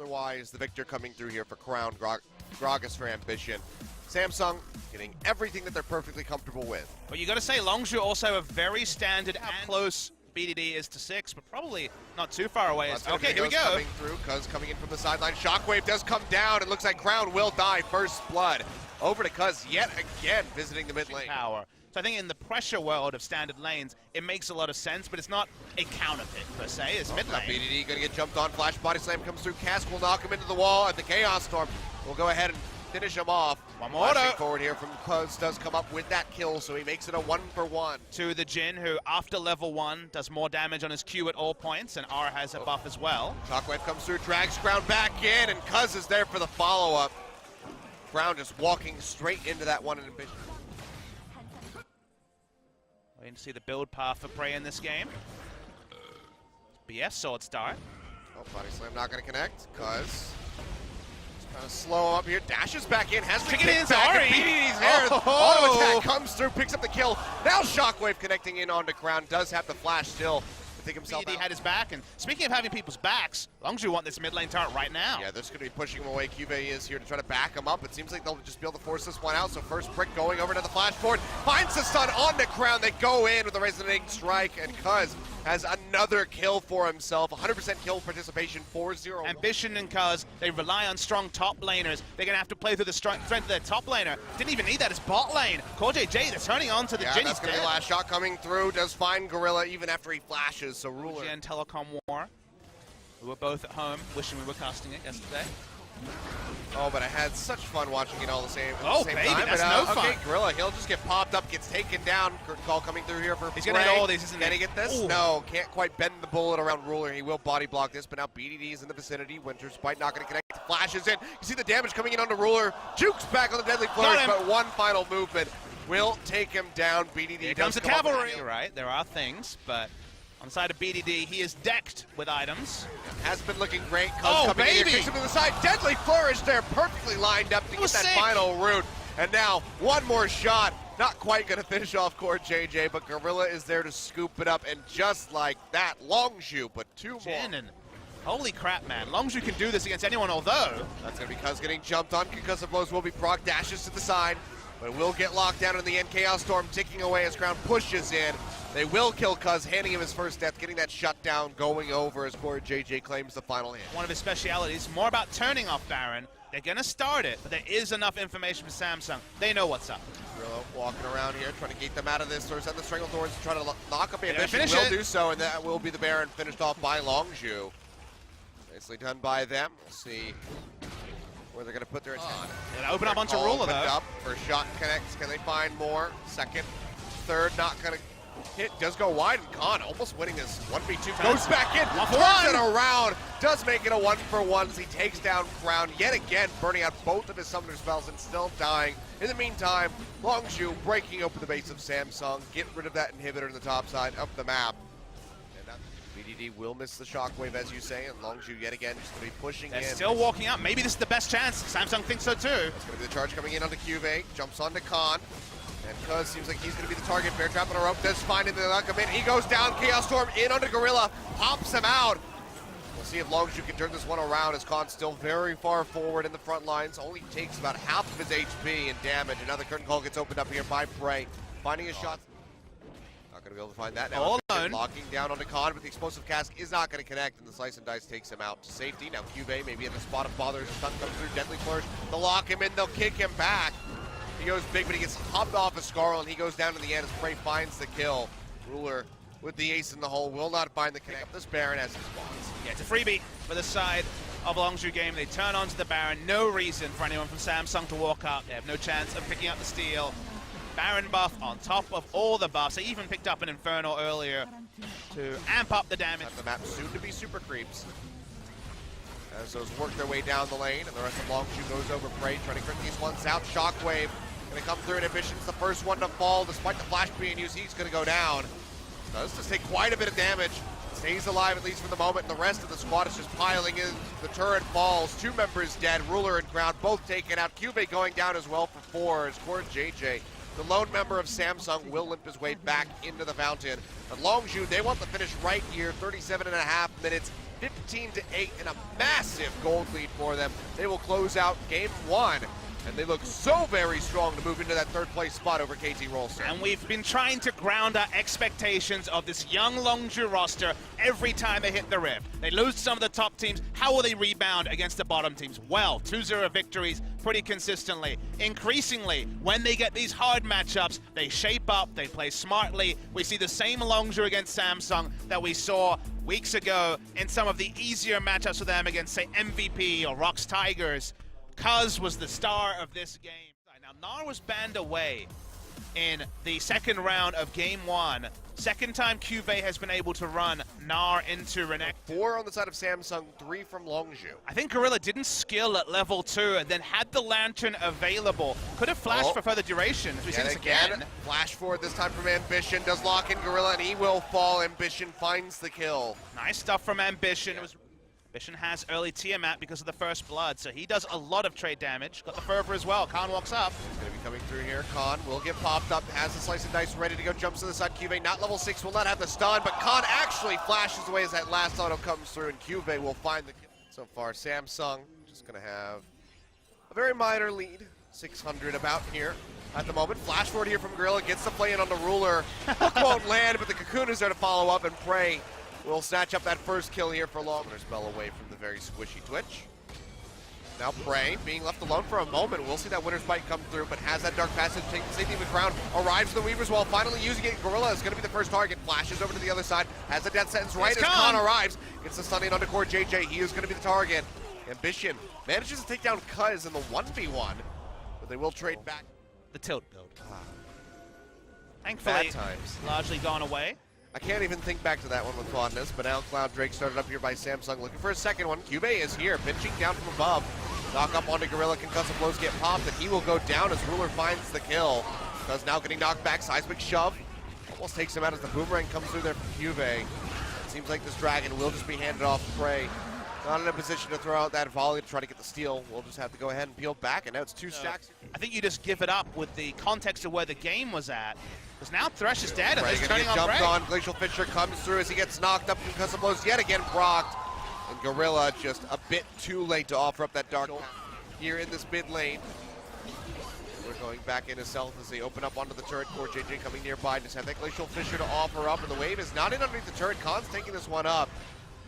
Otherwise, the victor coming through here for Crown, Gragas for Ambition. Samsung getting everything that they're perfectly comfortable with. But you got to say, Longzhu also a very standard and close BDD is to 6, but probably not too far away. Okay, here we go. Coming through, Cuz coming in from the sideline. Shockwave does come down. It looks like Crown will die. First blood. Over to Cuz yet again, visiting the mid lane. Power. So I think in the pressure world of standard lanes, it makes a lot of sense, but it's not a counterfeit per se. It's mid lane. BDD gonna get jumped on. Flash body slam comes through. Cask will knock him into the wall, and the Chaos Storm will go ahead and finish him off. One more forward here from Cuz does come up with that kill, so he makes it a 1-for-1. To the Jhin, who after level 1 does more damage on his Q at all points, and R has a buff as well. Shockwave comes through, drags Crown back in, and Cuz is there for the follow-up. Crown just walking straight into that one Ambition. Waiting to see the build path for Prey in this game. BF sword start. Oh, body slam not gonna connect. Cuz trying to slow up here, dashes back in, has the kick back, and BDD's there. Auto attack comes through, picks up the kill. Now Shockwave connecting in onto Crown, does have the flash still to take himself BDD out. had his back, and speaking of having people's backs, Longzhu want this mid lane turret right now. Yeah, this could be pushing him away. Cuvée is here to try to back him up. It seems like they'll just be able to force this one out, so first brick going over to the flash forward, finds the stun onto Crown. They go in with a resonating strike, and Cuz has another kill for himself. 100% kill participation, 4-0. Ambition and Cuz, they rely on strong top laners. They're going to have to play through the strength of their top laner. Didn't even need that as bot lane. CoreJJ, they're turning on to the Jhin. That's going to be the last shot coming through. Does find Gorilla even after he flashes, so Ruler. And Telecom War. We were both at home wishing we were casting it yesterday. Oh, but I had such fun watching it all the same. Oh, baby, that's no fun. Okay, Gorilla, he'll just get popped up, gets taken down. Curtain call coming through here for He's going to hit all these, isn't he? Can he get this? Ooh. No, can't quite bend the bullet around Ruler. He will body block this, but now BDD is in the vicinity. Winter's Bite not going to connect. Flashes in. You see the damage coming in onto Ruler. Jukes back on the Deadly Flourish, but one final movement will take him down. BDD Here comes the cavalry. You're right, there are things, but on the side of BDD, he is decked with items. Has been looking great. Cuz coming in here, kicks him to the side. Deadly Flourish there, perfectly lined up to get that final root. And now, one more shot. Not quite going to finish off CoreJJ, but Gorilla is there to scoop it up. And just like that, Longzhu, but two more. And holy crap, man. Longzhu can do this against anyone, although that's going to be Cuz getting jumped on. Concussive blows will be proc, dashes to the side. But it will get locked down in the end. Chaos Storm ticking away as Crown pushes in. They will kill Cuz, handing him his first death, getting that shutdown going over as CoreJJ claims the final hit. One of his specialities, more about turning off Baron. They're going to start it, but there is enough information for Samsung. They know what's up. Grillo walking around here, trying to gate them out of this. Or send the Strangledoors to try to knock up Ambition. Will do so, and that will be the Baron finished off by Longzhu. Nicely done by them. We'll see where they're going to put their attention. They'll open up onto Ruler, though. Up. First shot connects. Can they find more? Second, third, not going to hit. Does go wide, and Khan almost winning this 1v2. Goes back in, turns it around. Does make it a 1-for-1 as he takes down Crown yet again, burning out both of his summoner spells and still dying. In the meantime, Longzhu breaking open the base of Samsung. Get rid of that inhibitor in the top side of the map. BDD will miss the shockwave, as you say, and Longzhu yet again just going to be pushing in. They're still walking out. Maybe this is the best chance. Samsung thinks so too. It's going to be the charge coming in onto Cuvée. Jumps onto Khan. And Cuz seems like he's going to be the target. Bear trap on a rope. Does find him to knock him in. He goes down. Chaos Storm in onto Gorilla. Pops him out. We'll see if Longzhu can turn this one around as Khan's still very far forward in the front lines. Only takes about half of his HP in damage. Another curtain call gets opened up here by Prey. Finding his shot. Not going to be able to find that now. All alone. Locking down onto Khan, but the explosive cask is not going to connect, and the slice and dice takes him out to safety. Now Cuvée maybe in the spot of bother as the stun comes through. Deadly Flourish. They'll lock him in. They'll kick him back. He goes big, but he gets hopped off of Scarl, and he goes down to the end as Prey finds the kill. Ruler with the ace in the hole will not find the connect. This Baron as he spawns. Yeah, it's a freebie for the side of Longzhu game. They turn onto the Baron. No reason for anyone from Samsung to walk up. They have no chance of picking up the steal. Baron buff on top of all the buffs. They even picked up an Inferno earlier to amp up the damage. The map soon to be super creeps. As those work their way down the lane, and the rest of Longzhu goes over Prey, trying to crit these ones out. Shockwave going to come through, and Ambition's the first one to fall. Despite the flash being used, he's going to go down. Does just take quite a bit of damage. Stays alive, at least for the moment, and the rest of the squad is just piling in. The turret falls. 2 members dead. Ruler and Crown both taken out. Cuvée going down as well for 4 as CoreJJ The lone member of Samsung will limp his way back into the fountain. But Longzhu, they want the finish right here, 37.5 minutes, 15-8, and a massive gold lead for them. They will close out game 1. And they look so very strong to move into that third place spot over KT Rolster. And we've been trying to ground our expectations of this young Longzhu roster every time they hit the Rift. They lose some of the top teams. How will they rebound against the bottom teams? Well, 2-0 victories pretty consistently. Increasingly, when they get these hard matchups, they shape up, they play smartly. We see the same Longzhu against Samsung that we saw weeks ago in some of the easier matchups for them against, say, MVP or Rox Tigers. Cuz was the star of this game. Now, Gnar was banned away in the second round of game 1. Second time QV has been able to run Gnar into Renekton. 4 on the side of Samsung, 3 from Longzhu. I think Gorilla didn't skill at level 2 and then had the Lantern available. Could have flashed for further duration, as we see this again. Flash forward this time from Ambition, does lock in Gorilla, and he will fall. Ambition finds the kill. Nice stuff from Ambition. Yeah. Ambition has early Tiamat because of the first blood, so he does a lot of trade damage. Got the fervor as well. Khan walks up. He's going to be coming through here. Khan will get popped up, has the slice and dice ready to go, jumps to the side. QV not level 6, will not have the stun, but Khan actually flashes away as that last auto comes through, and QV will find the kill. So far, Samsung just going to have a very minor lead. 600 about here at the moment. Flash forward here from Gorilla, gets the play in on the Ruler. Hook won't land, but the Cocoon is there to follow up, and Prey will snatch up that first kill here for Long. Spell away from the very squishy Twitch. Now Prey being left alone for a moment. We'll see that Winter's Bite come through, but has that Dark Passage, taking the safety of the crown. Arrives to the Weaver's Wall, finally using it. Gorilla is going to be the first target. Flashes over to the other side. Has the death sentence right as Khan arrives. Gets the stunning onto Core JJ. He is going to be the target. Ambition manages to take down Cuz in the 1v1, but they will trade back. The tilt build. Thankfully, largely gone away. I can't even think back to that one with fondness, but now Cloud Drake started up here by Samsung, looking for a second one. QV is here, pinching down from above. Knock up onto Gorilla, concussive blows get popped, and he will go down as Ruler finds the kill. Cuz now getting knocked back, seismic shove. Almost takes him out as the boomerang comes through there from QV. It seems like this Dragon will just be handed off to Prey. Not in a position to throw out that volley to try to get the steal. We'll just have to go ahead and peel back, and now it's 2 stacks. I think you just give it up with the context of where the game was at. Because now Thresh is dead, and he's turning on jumped Prey. on. Glacial Fisher comes through as he gets knocked up because of blows yet again procced. And Gorilla just a bit too late to offer up that dark here in this mid lane. We're going back into Stealth as they open up onto the turret. Core JJ coming nearby. Just have that Glacial Fisher to offer up, and the wave is not in underneath the turret. Khan's taking this one up.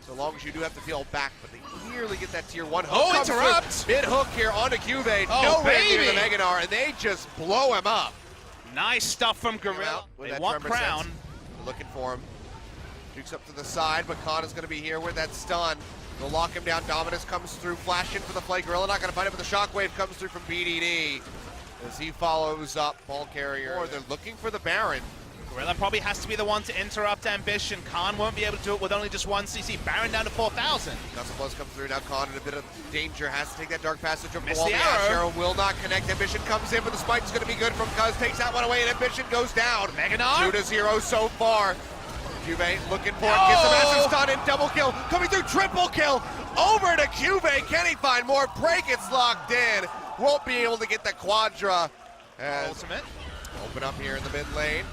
So long as you do have to peel back, but they nearly get that tier 1 hook. Oh, interrupt! Mid hook here onto QV. Oh, no way near the Mega Gnar, and they just blow him up. Nice stuff from Gorilla. They want Crown. Looking for him. Dukes up to the side, but Khan is going to be here with that stun. They'll lock him down. Dominus comes through, flash in for the play. Gorilla not going to find it, but the shockwave comes through from BDD as he follows up Ball Carrier. Or they're looking for the Baron. Gorilla probably has to be the one to interrupt Ambition. Khan won't be able to do it with only just 1 CC. Baron down to 4,000. Concussive blows come through. Now Khan in a bit of danger. Has to take that Dark Passage over the Missed wall. the Ash arrow. arrow will not connect. Ambition comes in, but the spike is going to be good from Cuz. Takes that one away, and Ambition goes down. Mega Gnar. 2-0 so far. QV looking for it. Gets a massive stun and double kill. Coming through, triple kill. Over to QV. Can he find more? Prey gets locked in. Won't be able to get the Quadra. Ultimate. Open up here in the mid lane.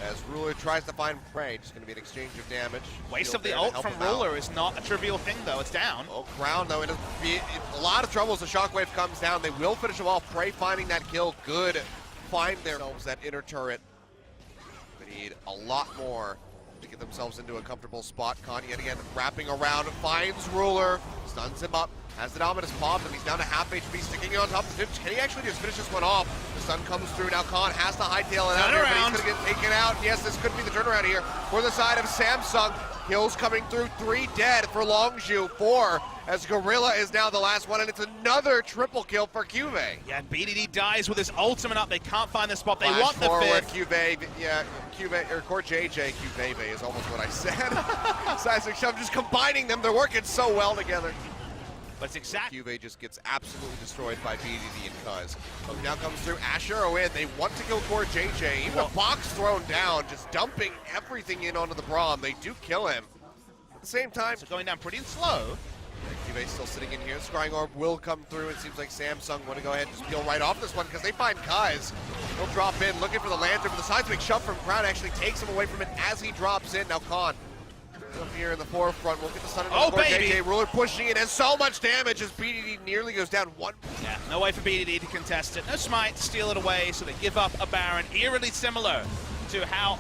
As Ruler tries to find Prey, just going to be an exchange of damage. Waste of the ult from Ruler is not a trivial thing, though. It's down. Oh, Crown, though, it'll be a lot of trouble as the Shockwave comes down. They will finish him off. Prey finding that kill. Good. Find themselves that inner turret. They need a lot more to get themselves into a comfortable spot. Khan yet again wrapping around, finds Ruler, stuns him up. Has the Dominus popped, and he's down to half HP, sticking on top of the pitch. Can he actually just finish this one off? The stun comes through. Now Khan has to hightail it out here, but he's going to get taken out. Yes, this could be the turnaround here for the side of Samsung. Kills coming through, 3 dead for Longzhu, 4 as Gorilla is now the last one, and it's another triple kill for QV. Yeah, and BDD dies with his ultimate up. They can't find the spot. They Flash want the forward, fifth. QV, yeah, QV, or Core JJ, QV is almost what I said. Seismic Shove, just combining them. They're working so well together. But it's exactly. QV just gets absolutely destroyed by BDD and Cuz. Hook now comes through. Ashero in. They want to kill Core JJ. Even a box thrown down, just dumping everything in onto the Braum. They do kill him. At the same time, So going down pretty slow. Cube still sitting in here. Scrying Orb will come through. It seems like Samsung want to go ahead and just peel right off this one because they find Kai's. He'll drop in, looking for the lantern, but the seismic shove from Crown actually takes him away from it as he drops in. Now Khan up here in the forefront. We'll get the stun into the board. Baby! JJ Ruler pushing it, has so much damage as BDD nearly goes down one. Yeah, no way for BDD to contest it. No smite to steal it away, so they give up a Baron. Eerily similar to how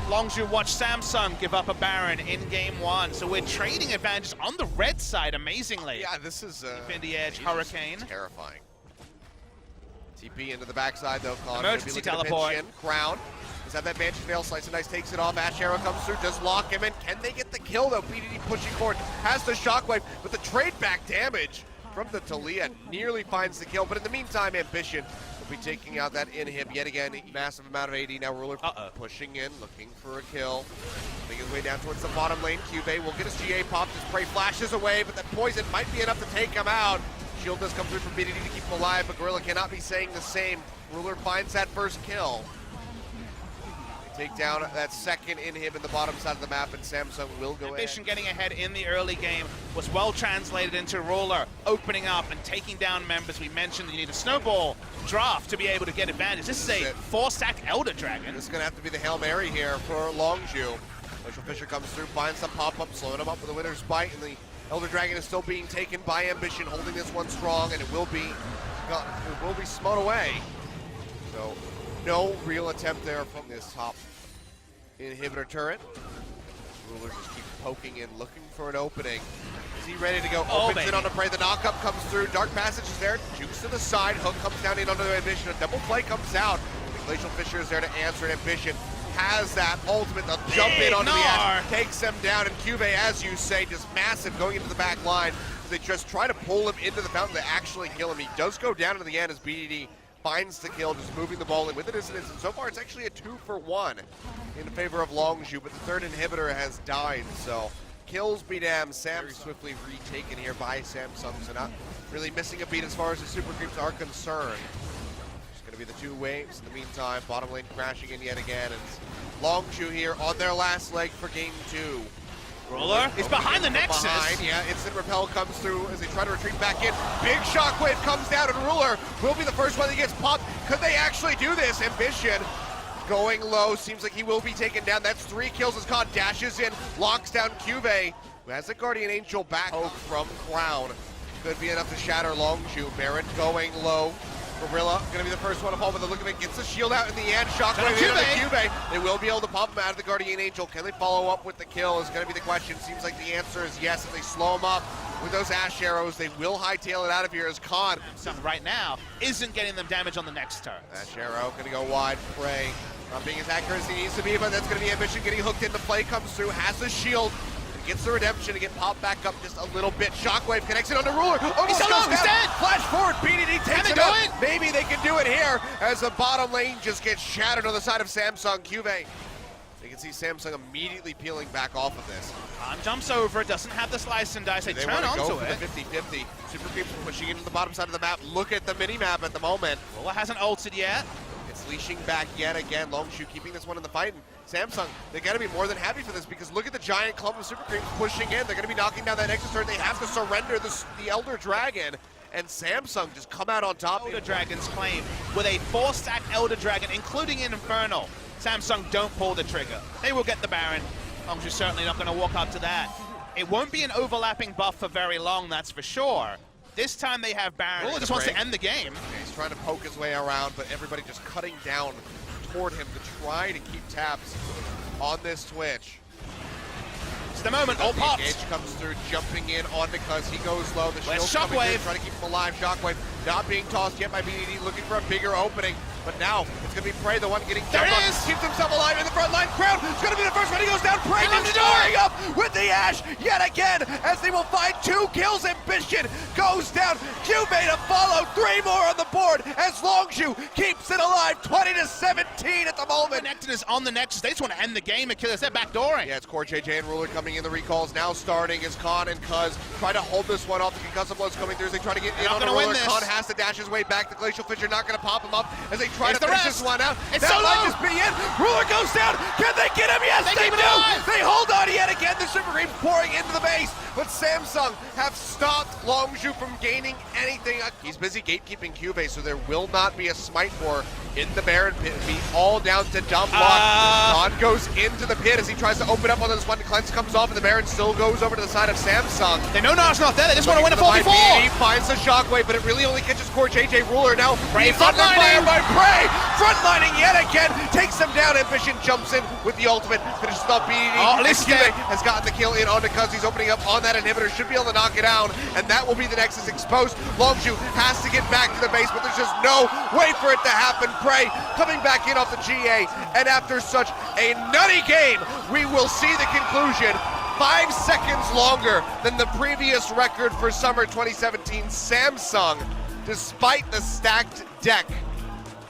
Longzhu watched Samsung give up a Baron in game 1. So we're trading advantages on the red side, amazingly. Yeah, this is Deep the edge, Hurricane. Terrifying. TP into the backside though. Khan Emergency teleport. Crown does have that Banshee Veil. Slice and Dice takes it off. Ash Arrow comes through, does lock him in. Can they get the kill though? BDD pushing forward, has the shockwave, but the trade back damage from the Talia nearly finds the kill. But in the meantime, Ambition will be taking out that inhib yet again. Massive amount of AD. Now Ruler pushing in, looking for a kill. Making his way down towards the bottom lane. Cube will get his GA popped. His prey flashes away, but that poison might be enough to take him out. Shield does come through for BDD to keep him alive, but Gorilla cannot be saying the same. Ruler finds that first kill. They take down that second inhib in the bottom side of the map, and Samsung will go Ambition getting ahead in the early game was well translated into Ruler opening up and taking down members. We mentioned that you need a snowball draft to be able to get advantage. This is a 4-stack Elder Dragon. This is going to have to be the Hail Mary here for Longzhu. Glacial Fissure comes through, finds some pop-up, slowing him up with a Winter's Bite, and the Elder Dragon is still being taken by Ambition, holding this one strong, and it will be smote away. So no real attempt there from this top inhibitor turret. Ruler just keeps poking in, looking for an opening. Is he ready to go? Opens it on the prey. The knockup comes through. Dark Passage is there. Jukes to the side. Hook comes down in under the Ambition. A double play comes out. The Glacial Fissure is there to answer it. Ambition has that ultimate. They'll jump in onto the Ash. Takes them down. And Cube, as you say, just massive going into the back line. They just try to pull him into the fountain to actually kill him. He does go down to the end as BDD finds the kill, just moving the ball in with the distance. And so far, it's actually a 2-for-1 in favor of Longzhu, but the third inhibitor has died, so kills be damned. Sam very swiftly retaken here by Samsung, so not really missing a beat as far as the super creeps are concerned. It's going to be the two waves in the meantime. Bottom lane crashing in yet again, and Longzhu here on their last leg for game 2. Ruler is behind the Nexus. Yeah, instant repel comes through as they try to retreat back in. Big shockwave comes down, and Ruler will be the first one that gets popped. Could they actually do this? Ambition going low. Seems like he will be taken down. That's 3 kills as Khan dashes in, locks down Cube, who has the Guardian Angel back from Crown. Could be enough to shatter Longzhu. Barrett going low. Gorilla gonna be the first one to fall, but the look of it gets the shield out in the end. Shockwave into the Cube. They will be able to pop him out of the Guardian Angel. Can they follow up with the kill is gonna be the question. Seems like the answer is yes. If they slow him up with those Ash Arrows, they will hightail it out of here as Khan. Right now isn't getting them damage on the next turn. Ash Arrow gonna go wide. Prey not being as accurate as he needs to be, but that's gonna be Ambition getting hooked in. The play comes through, has the shield. Gets the redemption to get popped back up just a little bit. Shockwave connects it on the Ruler. He's dead! Flash forward, BDD takes it up. Maybe they can do it here as the bottom lane just gets shattered on the side of Samsung. Cube. You can see Samsung immediately peeling back off of this. Khan jumps over, doesn't have the slice and dice. They turn onto it. 50-50. Super Creeps pushing into the bottom side of the map. Look at the mini-map at the moment. Ruler hasn't ulted yet. It's leashing back yet again. Longzhu keeping this one in the fight. And Samsung, they got to be more than happy for this because look at the giant clump of Super Creeps pushing in. They're going to be knocking down that Nexus turret. They have to surrender the Elder Dragon. And Samsung just come out on top. Elder Dragon's claim with a 4-stack Elder Dragon, including an Infernal. Samsung don't pull the trigger. They will get the Baron. Longzhu's certainly not going to walk up to that. It won't be an overlapping buff for very long, that's for sure. This time they have Baron. Ruler just wants to end the game. He's trying to poke his way around, but everybody just cutting down toward him to try to keep tabs on this Twitch. It's the moment, all pops. Engage comes through, jumping in on because he goes low. The shield Shockwave trying to keep him alive. Shockwave not being tossed yet by BDD, looking for a bigger opening. But now it's going to be Prey, the one getting jumped on. Keeps himself alive in the front line. Crown is going to be the first one. He goes down. Prey destroying up with the Ash yet again as they will find 2 kills. Ambition goes down. Cube to follow. 3 more on the board as Longzhu keeps it alive. 20-17 at the moment. Connected is on the Nexus. They just want to end the game and kill us. They're backdooring. Yeah, it's Core JJ and Ruler coming in. The recalls now starting as Khan and Cuz try to hold this one off. The concussive blows coming through as they try to get in on the Ruler. Khan has to dash his way back. The Glacial Fissure not going to pop him up as they try to finish this one out. It's that so might just be it. Ruler goes down. Can they get him? Yes, they do. They hold on yet again. The Super Evergreen pouring into the base, but Samsung have stopped Longzhu from gaining anything. He's busy gatekeeping Cube, so there will not be a smite war in the Baron pit. It'll be all down to dumb luck. Khan goes into the pit as he tries to open up on this one. Cleanse comes off, and the Baron still goes over to the side of Samsung. They know Nars not there, they just want to win a 4v4! He finds the shockwave, but it really only catches core JJ Ruler. Now, Prey he's under fire frontlining! by Prey! Frontlining yet again, takes him down. Ambition jumps in with the ultimate, finishes off BDD. Oh, Liske has gotten the kill in on because he's opening up on that inhibitor, should be able to knock it down, and that will be the Nexus exposed. Longzhu has to get back to the base, but there's just no way for it to happen. Prey coming back in off the GA, and after such a nutty game, we will see the conclusion. 5 seconds longer than the previous record for summer 2017. Samsung, despite the stacked deck,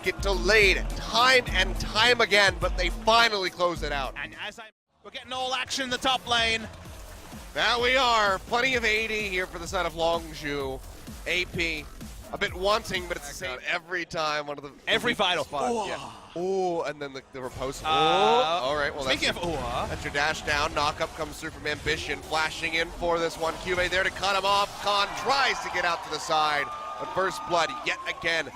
get delayed time and time again, but they finally close it out. And we're getting all action in the top lane. That we are. Plenty of AD here for the side of Longzhu. AP, a bit wanting, but it's the same every time. One of the Every vital. Yeah. Oh, and then the riposte. All right. Well, speaking that's your dash down. Knockup comes through from Ambition, flashing in for this one. QA there to cut him off. Khan tries to get out to the side, but first blood yet again.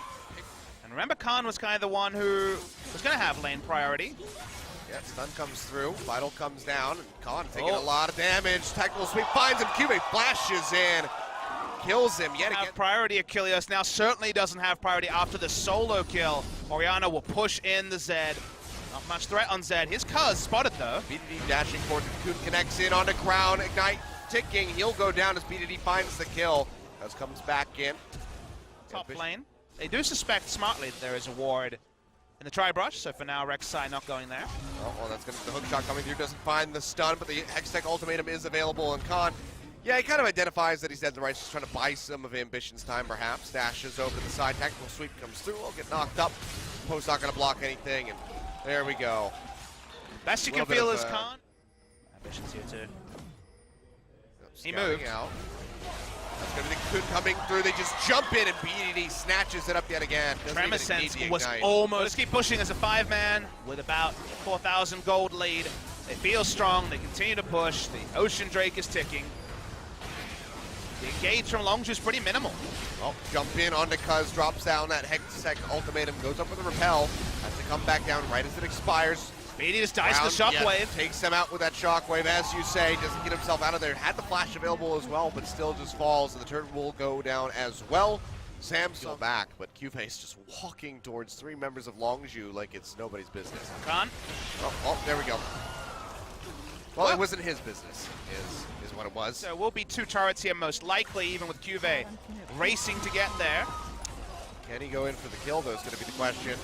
And remember, Khan was kind of the one who was going to have lane priority. Yeah, stun comes through, Vital comes down, and Khan taking a lot of damage. Tactical sweep finds him, QA flashes in, kills him yet again. Priority Achilles now certainly doesn't have priority after the solo kill. Oriana will push in the Zed. Not much threat on Zed. His Cuz spotted though. BDD dashing forward, Cocoon connects in onto Crown, Ignite ticking, he'll go down as BDD finds the kill. Cuz comes back in. Top lane. They do suspect smartly that there is a ward in the Tri-Brush, so for now Rek'Sai not going there. Oh, well, that's gonna be the hook shot coming through, doesn't find the stun, but the Hextech ultimatum is available, and Khan, yeah, he kind of identifies that he's dead to the right, just trying to buy some of Ambition's time perhaps. Dashes over to the side, tactical sweep comes through, will get knocked up. Post not gonna block anything, and there we go. Best you can feel is Khan. Ambition's here too. He moved. Out. That's gonna be the Cocoon coming through, they just jump in and BDD snatches it up yet again. Tremor Sense was almost, let's keep pushing as a 5-man with about 4,000 gold lead. They feel strong, they continue to push, the Ocean Drake is ticking. The engage from Longzhu is pretty minimal. Well, jump in onto Cuz, drops down that Hextech ultimatum, goes up with a repel, has to come back down right as it expires. BD just dies to the shockwave. Yeah, takes him out with that shockwave, as you say, doesn't get himself out of there. Had the flash available as well, but still just falls, and the turret will go down as well. Samsung back, but Q-Face just walking towards 3 members of Longzhu like it's nobody's business. Khan? Oh, there we go. Well, it wasn't his business, is what it was. So will be 2 turrets here most likely, even with Cuvée racing to get there. Can he go in for the kill, though, is going to be the question.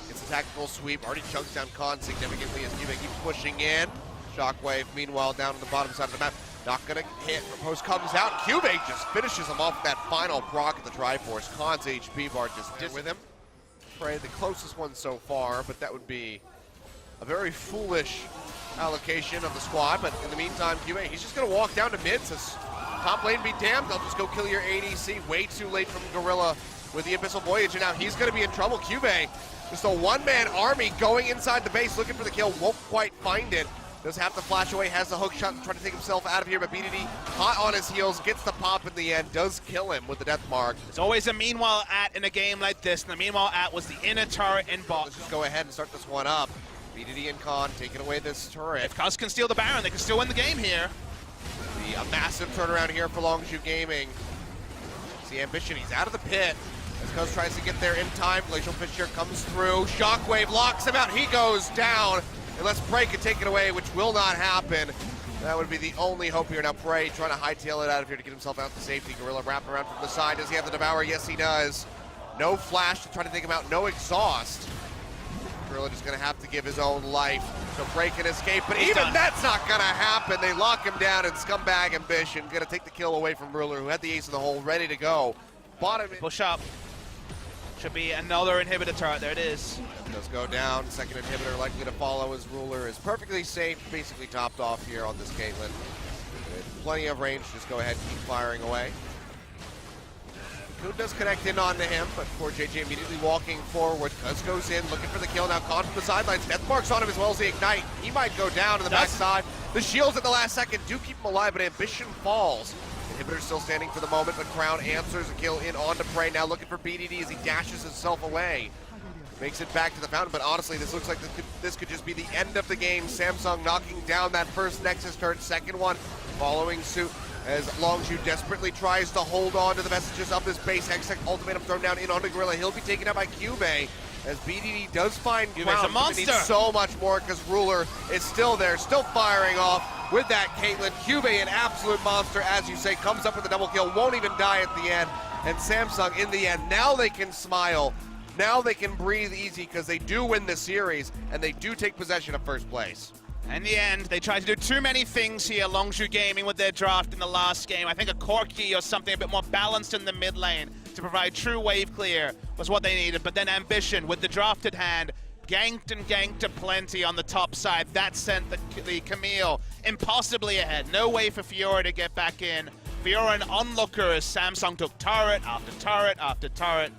It's a tactical sweep, already chunks down Khan significantly as Cuvée keeps pushing in. Shockwave, meanwhile, down on the bottom side of the map. Not going to hit. Post comes out. Cuvée just finishes him off with that final proc at the Triforce. Khan's HP bar just did with him. Prey the closest one so far, but that would be a very foolish allocation of the squad. But in the meantime, Cuvée, he's just going to walk down to mid. Says, top lane be damned. They'll just go kill your ADC. Way too late from Gorilla with the Abyssal Voyage, and now he's going to be in trouble. Cuvée, just a one-man army going inside the base, looking for the kill. Won't quite find it. Does have to flash away, has the hook shot, trying to take himself out of here, but BDD hot on his heels, gets the pop in the end, does kill him with the death mark. There's always a meanwhile at in a game like this, and the meanwhile at was the inner turret in bot. Let's just go ahead and start this one up. BDD and Khan taking away this turret. If Cuz can steal the Baron, they can still win the game here. A massive turnaround here for Longzhu Gaming. See Ambition, he's out of the pit. As Cuz tries to get there in time, Glacial Fissure comes through, Shockwave locks him out, he goes down. Unless Prey can take it away, which will not happen. That would be the only hope here. Now Prey trying to hightail it out of here to get himself out to safety. Gorilla wrapping around from the side. Does he have the Devour? Yes, he does. No flash to try to take him out. No exhaust. Gorilla just going to have to give his own life so Prey can escape. But even that's not going to happen. They lock him down, and Scumbag Ambition going to take the kill away from Ruler, who had the ace of the hole ready to go. Bottom push up. Should be another inhibitor turret. There it is. Does go down. Second inhibitor likely to follow as Ruler is perfectly safe, basically topped off here on this Caitlyn. With plenty of range, just go ahead and keep firing away. Coon does connect in onto him, but poor JJ immediately walking forward. Cuz goes in, looking for the kill. Now Khan from the sidelines. Death marks on him as well as the Ignite. He might go down to the backside. The shields at the last second do keep him alive, but Ambition falls. Inhibitor still standing for the moment, but Crown answers a kill in onto Prey. Now looking for BDD as he dashes himself away. Makes it back to the fountain, but honestly, this looks like this could just be the end of the game. Samsung knocking down that first Nexus turret, second one following suit as Longzhu desperately tries to hold on to the messages of this base. Hextech ultimatum thrown down in onto Gorilla. He'll be taken out by Cube as BDD does find Crown. a monster. He needs so much more because Ruler is still there, still firing off with that Caitlyn. Cube, an absolute monster, as you say, comes up with a double kill, won't even die at the end. And Samsung, in the end, now they can smile. Now they can breathe easy because they do win this series and they do take possession of first place. In the end, they tried to do too many things here, Longzhu Gaming, with their draft in the last game. I think a Corki or something a bit more balanced in the mid lane to provide true wave clear was what they needed. But then Ambition, with the drafted hand, ganked and ganked to plenty on the top side. That sent the Camille impossibly ahead. No way for Fiora to get back in. Fiora an onlooker as Samsung took turret after turret after turret.